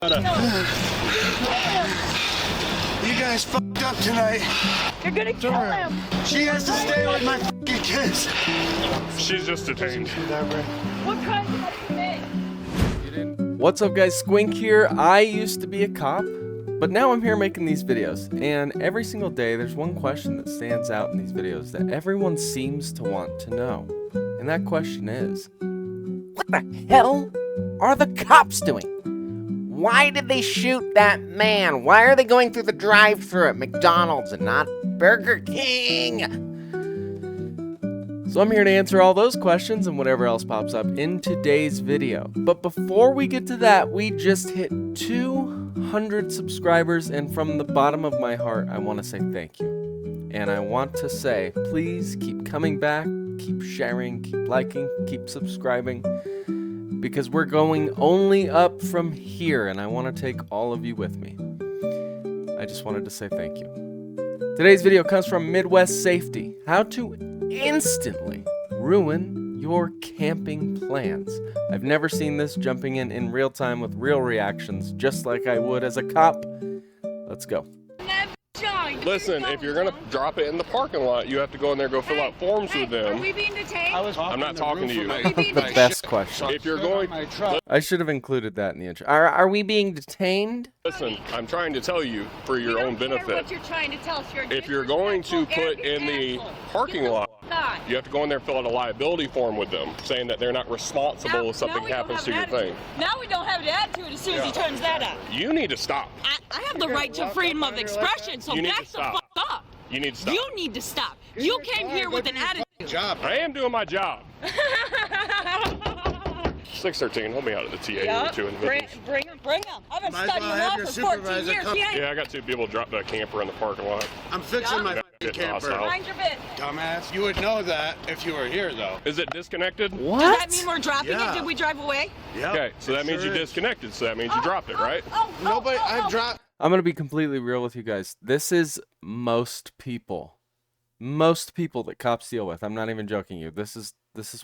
You guys fucked up tonight. You're gonna kill him. She has to stay with my fucking kids. She's just detained. What crime did I commit? What's up guys, Squink here. I used to be a cop, but now I'm here making these videos, and every single day there's one question that stands out in these videos that everyone seems to want to know. And that question is, what the hell are the cops doing? Why did they shoot that man? Why are they going through the drive-thru at McDonald's and not Burger King? So I'm here to answer all those questions and whatever else pops up in today's video. But before we get to that, we just hit 200 subscribers, and from the bottom of my heart, I want to say thank you. And I want to say, please keep coming back, keep sharing, keep liking, keep subscribing, because we're going only up from here, and I want to take all of you with me. I just wanted to say thank you. Today's video comes from Midwest Safety, how to instantly ruin your camping plans. I've never seen this, jumping in real time with real reactions, just like I would as a cop. Let's go. Listen, if you're gonna drop it in the parking lot, you have to go in there, go fill out forms with them. Are we being detained? I'm not talking to you. The best question. If you're going, I should have included that in the intro. Are we being detained? listen, I'm trying to tell you for your own benefit. What you're trying to tell us. If you're going to put in the parking lot, you have to go in there and fill out a liability form with them, saying that they're not responsible if something happens to your thing. Now we don't have an attitude as soon as he turns that up. You need to stop. I have the right to freedom of expression, so You need back to the stop. fuck up. You need to stop. You need to stop. You came here with an attitude. I am doing my job. 613, hold me out of the TA with two individuals. Bring him. I've been studying law for 14 years. Yeah, I got two people drop that camper in the parking lot. I'm fixing my Getting camper. hostile. Mind your bit. Dumbass. You would know that if you were here, though. Is it disconnected? Does that mean What? we're dropping Yeah. it? Did we drive away? Yep. Okay, so that means you Sure is. disconnected, so that means you dropped it, right? Nobody. I've dropped. I'm gonna be completely real with you guys. This is most people that cops deal with. I'm not even joking you. This is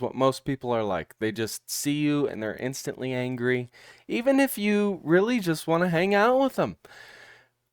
what most people are like. They just see you and they're instantly angry, even if you really just want to hang out with them.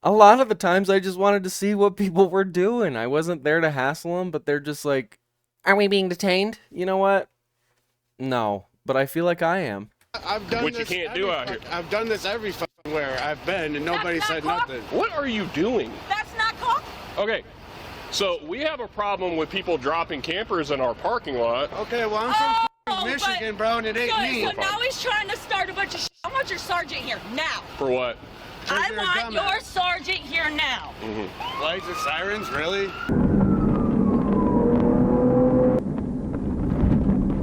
A lot of the times I just wanted to see what people were doing. I wasn't there to hassle them, but they're just like, are we being detained? You know what? No, but I feel like I am. I've done Which you this can't do out here. I've done this every fucking where I've been, and nobody That's said not nothing. What are you doing? That's not called. Okay, so we have a problem with people dropping campers in our parking lot. Okay, well, I'm from Oh, Michigan, bro, and it ain't me. So now he's trying to start a bunch of shit. I want your sergeant here now. For what? I you're a want dumbass. your sergeant here now. Lights and sirens, really?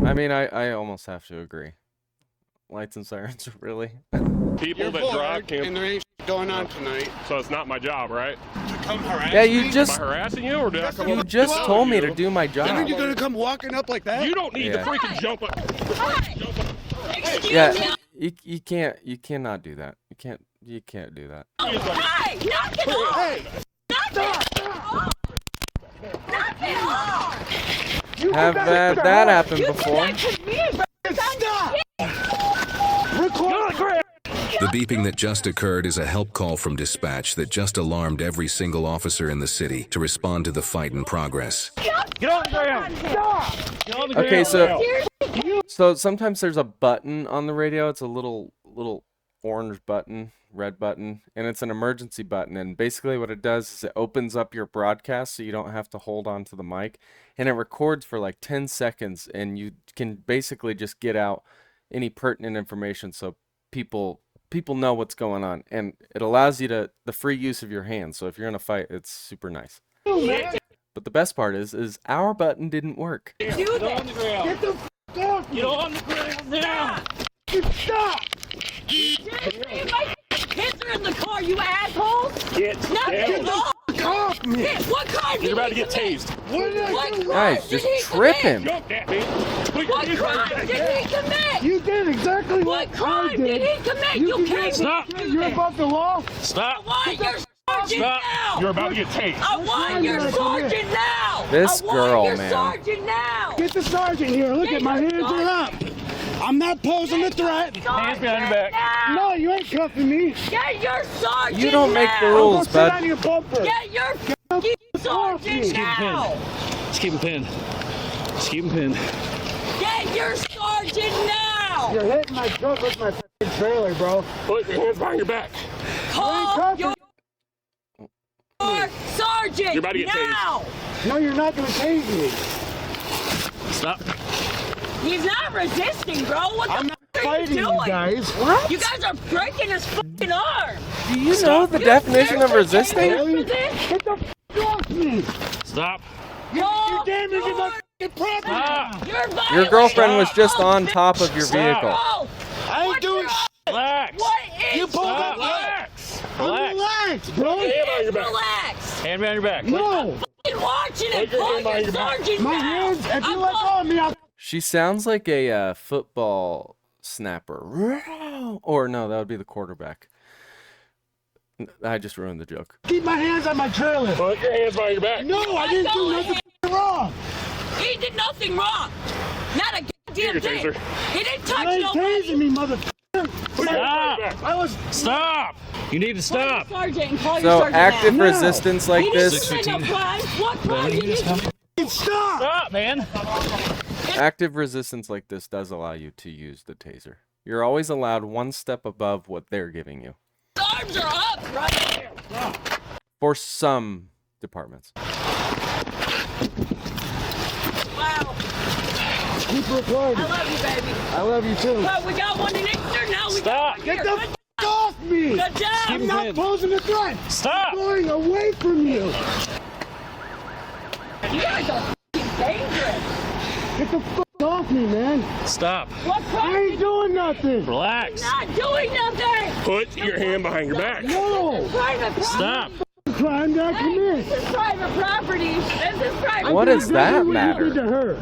I mean, I almost have to agree. Lights and sirens, really? People You're that bored, drive and campers. there ain't shit going on tonight. So it's not my job, right? To come harass Yeah, me? you Am just I harassing you, or did I come you over just to told me you? to do my I job. mean, you're gonna come walking up like that? You don't need to Yeah. freaking jump up. Excuse Yeah, me. you cannot do that. You can't do that. Hey, knock it off. Hey, Knock it off. Knock it off. Have had that happen before. stop! The beeping that just occurred is a help call from dispatch that just alarmed every single officer in the city to respond to the fight in progress. Okay, so sometimes there's a button on the radio. It's a little orange button, red button, and it's an emergency button. And basically what it does is it opens up your broadcast so you don't have to hold on to the mic, and it records for like 10 seconds, and you can basically just get out any pertinent information so people know what's going on, and it allows you the free use of your hands. So if you're in a fight, it's super nice. But the best part is our button didn't work. Do this. Get on the ground now. Stop! My kids are in the car, you assholes. Knock it off. Off me! What crime You're did about to he get commit? tased. What did I What do? crime Guys, did just he trip commit? him. Jumped at me. What crime did he commit? You did exactly What crime did he commit? You came Stop. here to do You're this. above the law? I Stop. want your sergeant Stop. now. You're about to get tased. I want your sergeant now. This I want girl, your man. sergeant now. Get the sergeant here. Look at my hands are up. I'm not posing a threat. Hands behind your back. No, you ain't cuffing me. Get your sergeant You don't make the now. rules, Sit on bud. your bumper. Get your f***ing sergeant now. Just keep him pinned. Just keep him pinned. Get your sergeant now. You're hitting my truck with my f***ing trailer, bro. Put your hands behind your back. Call your sergeant You're about to get now. No, you're not gonna tase me. Stop. He's not resisting, bro. What I'm the not f*** are you fighting doing? you guys. You guys are breaking his f***ing arm. Do you know the definition of resisting? Really? Get the f*** off me. Stop. You're damaging my f***ing property. Stop. Your girlfriend was just on top of your vehicle. I ain't doing shit. Relax. What is You pulled Stop. that leg. Relax. I'm Relax. relaxed, bro. Relax. Hand behind your back. No. Fucking watching it. Put your Call hand behind your your back. sergeant My now. hands, if you I'm let go of me, I'll She sounds like a football snapper. Or no, that would be the quarterback. I just ruined the joke. keep my hands on my trailer. Put your hands behind your back. No, I didn't do nothing f***ing wrong. He did nothing wrong. Not a goddamn Your thing. taser. He didn't You touch ain't nobody. tasing me, motherfucker. Put your hands behind your back. I was. Stop. You need to Call your stop. sergeant and call your So sergeant active now. resistance like He didn't this, commit no crime. What crime did he commit? Stop. Stop, man. active resistance like this does allow you to use the taser. You're always allowed one step above what they're giving you. His arms are up right here. For some departments. Wow. Keep recording. I love you, baby. I love you too. But we got one in Inkster, now we Stop. got one Get here. the Good f off me. Good job. I'm not posing a threat. Stop. I'm going away from you. You guys are f***ing dangerous. Get the f off me, man. Stop. What I crime ain't did doing nothing. Relax. not doing nothing? Put your hand behind your back. No. Private property. Stop. Crime that I Hey, commit. this is private property. This is private What does that Exactly what you matter? did to her.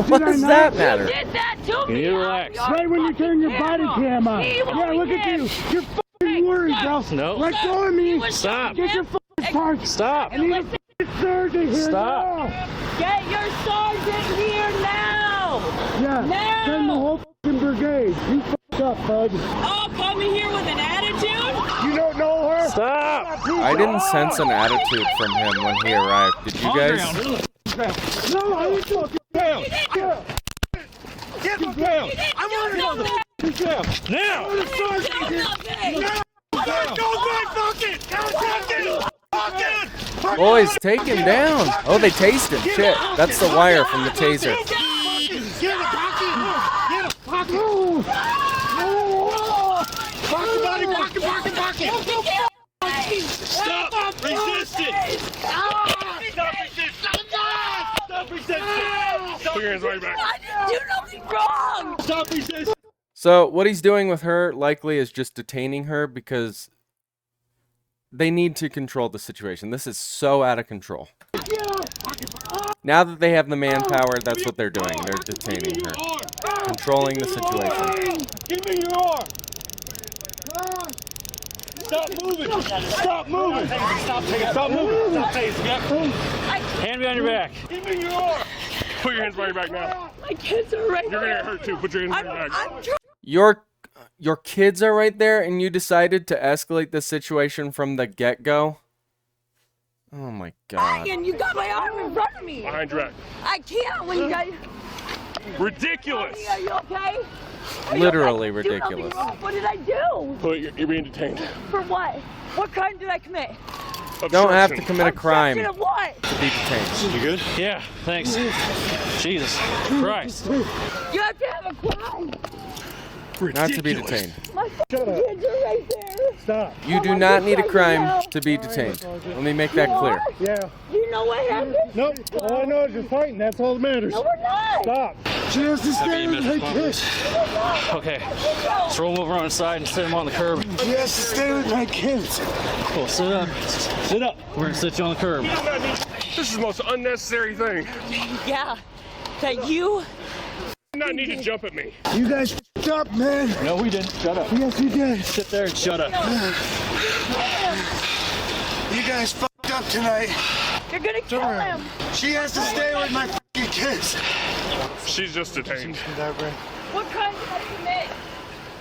What I does not? that You matter? did that to You me. need to relax. Right when you turn your body cam on. He Yeah, look at you. You're f***ing worried, bro. No. Let go of me. Stop. Get your f***ing sergeant. Stop. I need a f***ing sergeant here Stop. now. Get your sergeant here now. Yeah. Now. Send the whole f***ing brigade. You f***ed up, bud. Oh, coming here with an attitude? You don't know her? Stop. I didn't sense an attitude from him when he arrived. Did you guys? No, I ain't fucking down. Get him down. I want to know the Now. f***ing sergeant here. Go back, fucking. Boys, take him down. Oh, they tased him. Shit. That's the wire from the taser. Get him, pocket. Get him, pocket. Pocket, buddy, pocket. Stop resisting. Put your hands behind your back. I didn't do nothing wrong. Stop resisting. So what he's doing with her likely is just detaining her because they need to control the situation. This is so out of control. Now that they have the manpower, that's what they're doing. They're detaining her. Controlling the situation. Give me your arm. Stop moving. Stop moving. Stop moving. Stop tasing. Yep. Hand behind your back. Give me your arm. Put your hands behind your back now. My kids are right You're gonna there. get hurt too. Put your hands behind your back. I'm trying. Your kids are right there and you decided to escalate the situation from the get-go? Oh my god. And you got my arm in front of me. Behind your back. I can't when you guys. Ridiculous. Are you okay? Are you Literally okay? Do nothing ridiculous. wrong. What did I do? You're being detained. For what? What crime did I commit? Don't have to Obstruction. commit a crime Obstruction of what? to be detained. You good? Yeah, thanks. Jesus Christ. You have to have a crime. Not to be detained. My kids are right there. Stop. You do not need a crime to be detained. Let me make that clear. Yeah. You know what happened? Nope. All I know is you're fighting. That's all that matters. No, we're not. Stop. She has to stay with her kids. Okay, let's roll over on the side and sit him on the curb. She has to stay with my kids. Cool, sit up. Sit up. We're gonna sit you on the curb. This is the most unnecessary thing. Yeah. That you. You do not need to jump at me. You guys f***ed up, man. No, we didn't. Shut up. Yes, you did. Sit there and shut up. You guys f***ed up tonight. You're gonna kill him. She has to stay with my f***ing kids. She's just detained. What crime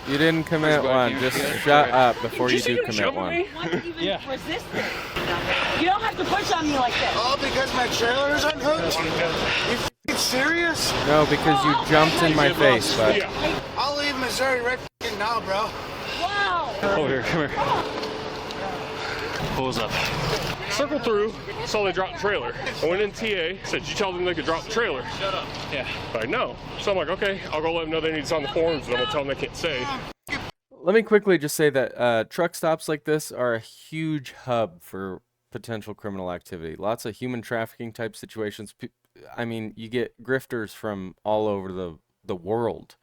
You didn't commit one. Just shut up before you do commit one. Yeah. You don't have to push on me like that. Oh, because my trailer is unhooked? You f***ing serious? No, because you jumped in my face, but I'll leave Missouri right f***ing now, bro. Wow. Over here, come here. What was up? Circle through, saw they dropped the trailer. I went in TA, said, you tell them they could drop the trailer. Shut up. Yeah. Like, no. So I'm like, okay, I'll go let them know they need to sign the forms, and I'm gonna tell them they can't stay. let me quickly just say that truck stops like this are a huge hub for potential criminal activity. Lots of human trafficking type situations. I mean, you get grifters from all over the world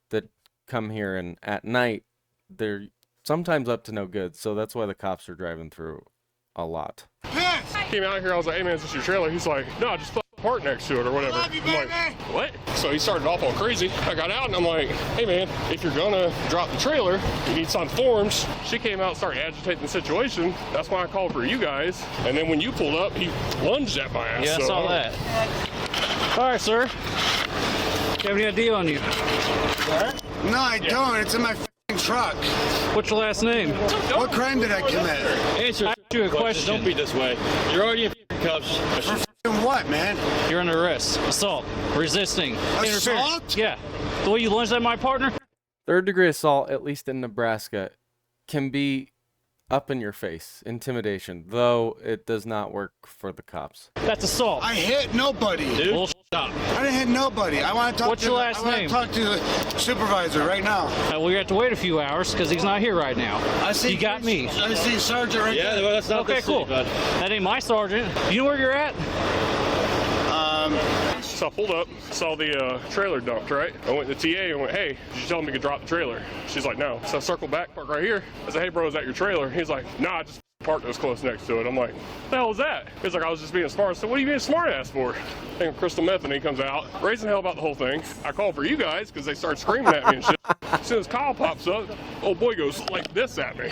that come here, and at night they're sometimes up to no good. So that's why the cops are driving through a lot. Came out here, I was like, hey man, is this your trailer? He's like, no, just park next to it or whatever. I'm like, what? So he started off all crazy. I got out and I'm like, hey man, if you're gonna drop the trailer, you need to sign forms. She came out and started agitating the situation. That's why I called for you guys. And then when you pulled up, he lunged at my ass. Yeah, I saw that. All right, sir. Do you have any idea on you? No, I don't. It's in my f***ing truck. What's your last name? What crime did I commit? Answer you a question. Don't be this way. You're already in cuffs. For f***ing what, man? You're under arrest. Assault. Resisting. Assault? Interference. Yeah. The way you lunged at my partner? Third-degree assault, at least in Nebraska, can be up in your face, intimidation, though it does not work for the cops. That's assault. I hit nobody. Dude. Well, stop. I didn't hit nobody. I want to talk What's to your last name? I want to talk to the supervisor right now. Well, you have to wait a few hours because he's not here right now. I see. You got me. I see Sergeant right Yeah, there. well, that's not Okay, the cool. city, bud. That ain't my sergeant. You know where you're at? So I pulled up, saw the trailer dumped, right? I went to TA and went, hey, did you tell them you could drop the trailer? She's like, no. So I circled back, parked right here. I said, hey bro, is that your trailer? He's like, nah, I just parked this close next to it. I'm like, what the hell is that? He's like, I was just being smart. I said, what are you being smart ass for? I think crystal meth, and he comes out, raising hell about the whole thing. I called for you guys because they started screaming at me and shit. As soon as Kyle pops up, old boy goes like this at me.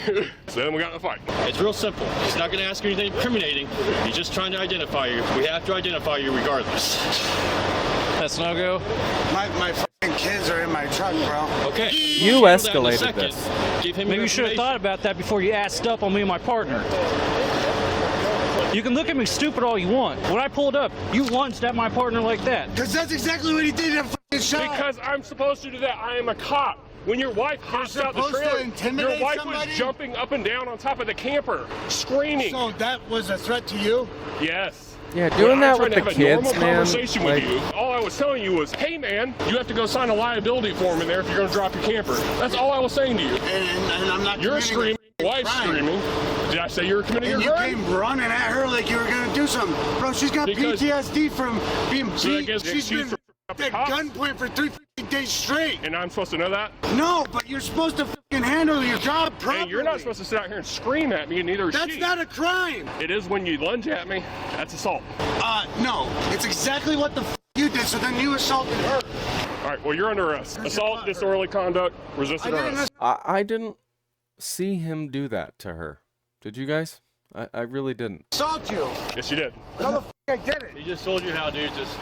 So then we got in a fight. It's real simple. He's not going to ask you anything incriminating. He's just trying to identify you. We have to identify you regardless. That's no go. My f***ing kids are in my truck, bro. Okay. You We'll handle that in a escalated second. this. Give him Maybe your you should have thought about that before you assed up on me and my partner. You can look at me stupid all you want. When I pulled up, you lunged at my partner like that. Because that's exactly what he did in a f***ing shot. Because I'm supposed to do that. I am a cop. When your wife hops out the supposed to trailer, intimidate your wife somebody? was jumping up and down on top of the camper, screaming. So that was a threat to you? Yes. Yeah, doing that with the I'm trying to have a kids, normal man. conversation Like, with you. All I was telling you was, hey man, you have to go sign a liability form in there if you're going to drop your camper. That's all I was saying to you. And I'm not You're committing screaming, a your wife's crime. screaming. Did I say you were committing And a you crime? came running at her like you were going to do something. Bro, she's got Because- PTSD from being So that beat. gets She's excused been for at cops? gunpoint for 3 days straight. And I'm supposed to know that? No, but you're supposed to f***ing handle your job properly. And you're not supposed to sit out here and scream at me, and neither is That's she. not a crime. It is when you lunge at me. That's assault. No. It's exactly what the f*** you did, so then you assaulted her. All right, well, you're under arrest. Assault, disorderly conduct, resisted arrest. I didn't see him do that to her. Did you guys? I really didn't. Assault you. Yes, you did. No, the f*** I did it. He just told you how, dude. Just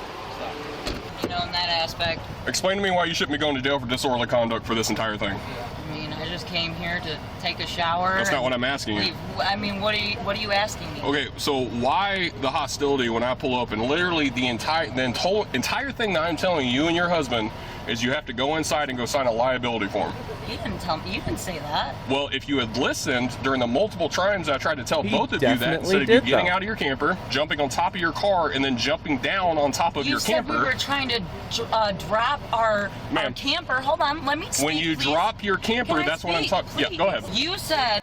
You know, in that aspect, Explain to me why you shouldn't be going to jail for disorderly conduct for this entire thing. I mean, I just came here to take a shower. That's not what I'm asking you. I mean, what are you asking me? Okay, so why the hostility when I pull up and literally the entire thing that I'm telling you and your husband is you have to go inside and go sign a liability form. You didn't tell me. You didn't say that. Well, if you had listened during the multiple times I tried to tell He both of you that, definitely instead of you did, getting though. out of your camper, jumping on top of your car, and then jumping down on top of You your said camper. we were trying to drop our Ma'am. camper. Hold on, let me speak, When you please. drop your camper, Can I that's when I'm speak, talking. Yeah, go ahead. please? You said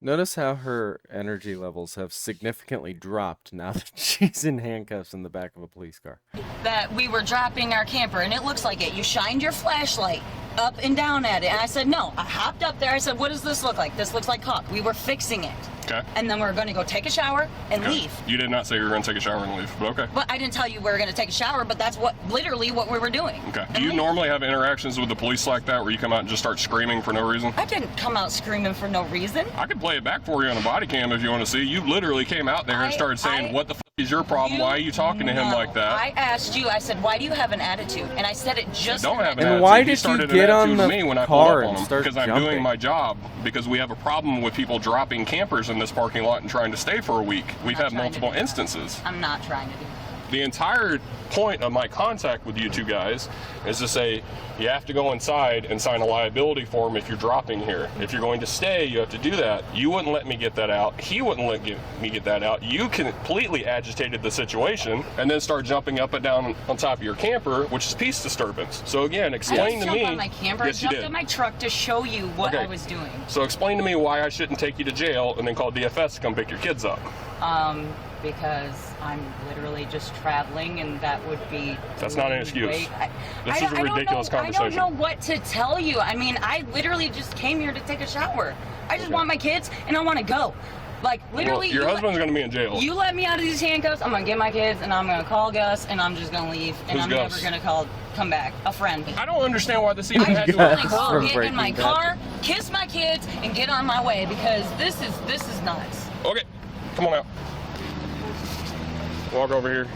Notice how her energy levels have significantly dropped now that she's in handcuffs in the back of a police car. that we were dropping our camper, and it looks like it. You shined your flashlight up and down at it, and I said, no. I hopped up there. I said, what does this look like? This looks like caulk. We were fixing it. Okay. And then we were going to go take a shower and Okay. leave. You did not say you were going to take a shower and leave, but okay. But I didn't tell you we were going to take a shower, but that's literally what we were doing. Okay. And Do you leave. normally have interactions with the police like that where you come out and just start screaming for no reason? I didn't come out screaming for no reason. I can play it back for you on a body cam if you want to see. You literally came out there and started saying, what the f you is your problem? Why are you talking to him like that? I asked you, I said, why do you have an attitude? And I said it just. I don't have an And attitude. why He did you started get an on attitude the with me when I car pulled up and on him start because I'm jumping? doing my job. Because we have a problem with people dropping campers in this parking lot and trying to stay for a week. We've had multiple instances. I'm not trying to do that. The entire point of my contact with you two guys is to say you have to go inside and sign a liability form if you're dropping here. If you're going to stay, you have to do that. You wouldn't let me get that out. He wouldn't let me get that out. You completely agitated the situation and then start jumping up and down on top of your camper, which is peace disturbance. So again, explain to me. On my camper. Yes, I jumped in my truck to show you what I was doing. So explain to me why I shouldn't take you to jail and then call DFS to come pick your kids up. Because I'm literally just traveling, and that would be. That's not an excuse. This is a ridiculous conversation. I don't know what to tell you. I mean, I literally just came here to take a shower. I just want my kids, and I want to go. Like, literally. Well, your husband's going to be in jail. You let me out of these handcuffs, I'm going to get my kids, and I'm going to call Gus, and I'm just going to leave, and I'm never going to come back. A friend. I don't understand why this even I had just to want to occur. go get in my car, kiss my kids, and get on my way, because this is nuts. Okay, come on out. Walk over here.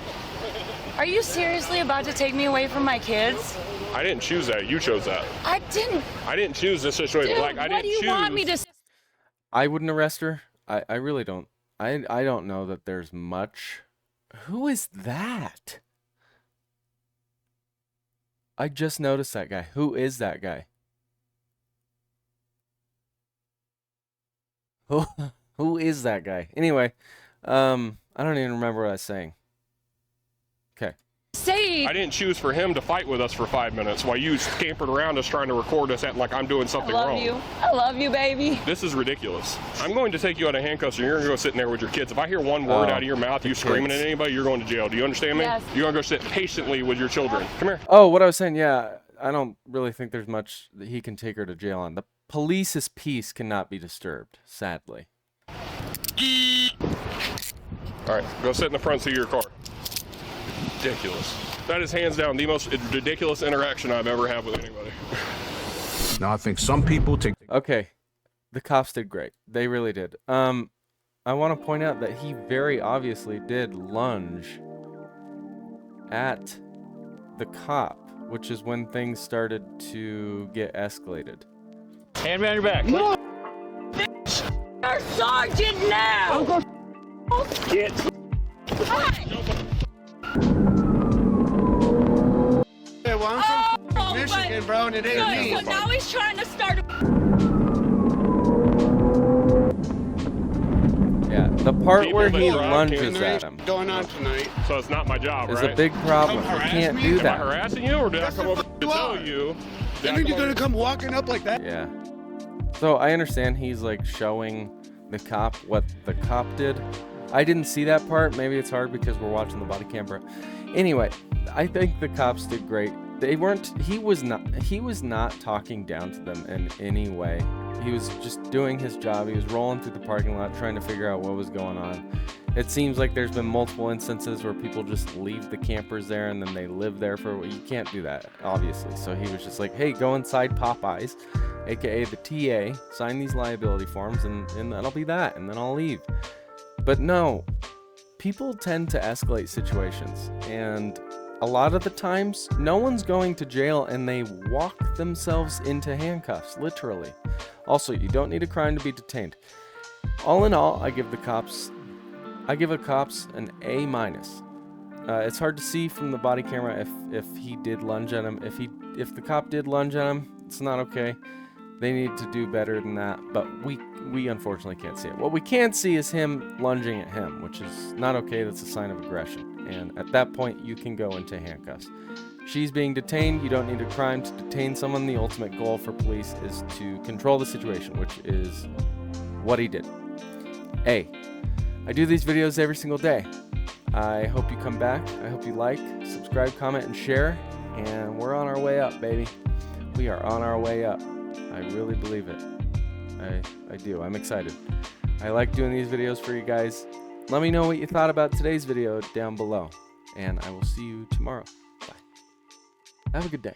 Are you seriously about to take me away from my kids? I didn't choose that. You chose that. I didn't. I didn't choose this situation. Dude, like, I didn't what do you choose. want me to? I wouldn't arrest her. I really don't. I don't know that there's much. Who is that? I just noticed that guy. Who is that guy? Who is that guy? Anyway, I don't even remember what I was saying. Okay. Say. I didn't choose for him to fight with us for 5 minutes while you scampered around us trying to record us acting like I'm doing something wrong. I love you, baby. This is ridiculous. I'm going to take you out of handcuffs and you're going to go sit in there with your kids. If I hear one word out of your mouth, you screaming at anybody, you're going to jail. Do you understand me? Yes. You're going to go sit patiently with your children. Come here. Oh, what I was saying, yeah, I don't really think there's much that he can take her to jail on. The police's peace cannot be disturbed, sadly. All right, go sit in the front seat of your car. Ridiculous. That is hands down the most ridiculous interaction I've ever had with anybody. Now, I think some people take... Okay, the cops did great. They really did. I want to point out that he very obviously did lunge at the cop, which is when things started to get escalated. Hand me on your back. No! Our sergeant now! Get. Yeah, well, I'm from Michigan, bro, and it ain't me. So now he's trying to start. Yeah, the part People where that he drive lunges at him Going on tonight. So it's not my job, is right? a big problem. Come You harass can't me? do Am I that. harassing you, or did I come over to you tell are. you? Did I And then come you're over- gonna come walking up like that? Yeah. So I understand he's like showing the cop what the cop did. I didn't see that part. Maybe it's hard because we're watching the body camera. Anyway, I think the cops did great. They weren't. He was not talking down to them in any way. He was just doing his job. He was rolling through the parking lot trying to figure out what was going on. It seems like there's been multiple instances where people just leave the campers there and then they live there for. You can't do that, obviously. So he was just like, hey, go inside Popeyes, aka the TA, sign these liability forms, and that'll be that, and then I'll leave. But no, people tend to escalate situations, and a lot of the times, no one's going to jail and they walk themselves into handcuffs, literally. Also, you don't need a crime to be detained. All in all, I give the cops an A-. It's hard to see from the body camera if he did lunge at him. If the cop did lunge at him, it's not okay. They need to do better than that, but we unfortunately can't see it. What we can see is him lunging at him, which is not okay. That's a sign of aggression. And at that point, you can go into handcuffs. She's being detained. You don't need a crime to detain someone. The ultimate goal for police is to control the situation, which is what he did. Hey, I do these videos every single day. I hope you come back. I hope you like, subscribe, comment, and share. And we're on our way up, baby. We are on our way up. I really believe it. I do. I'm excited. I like doing these videos for you guys. Let me know what you thought about today's video down below. And I will see you tomorrow. Bye. Have a good day.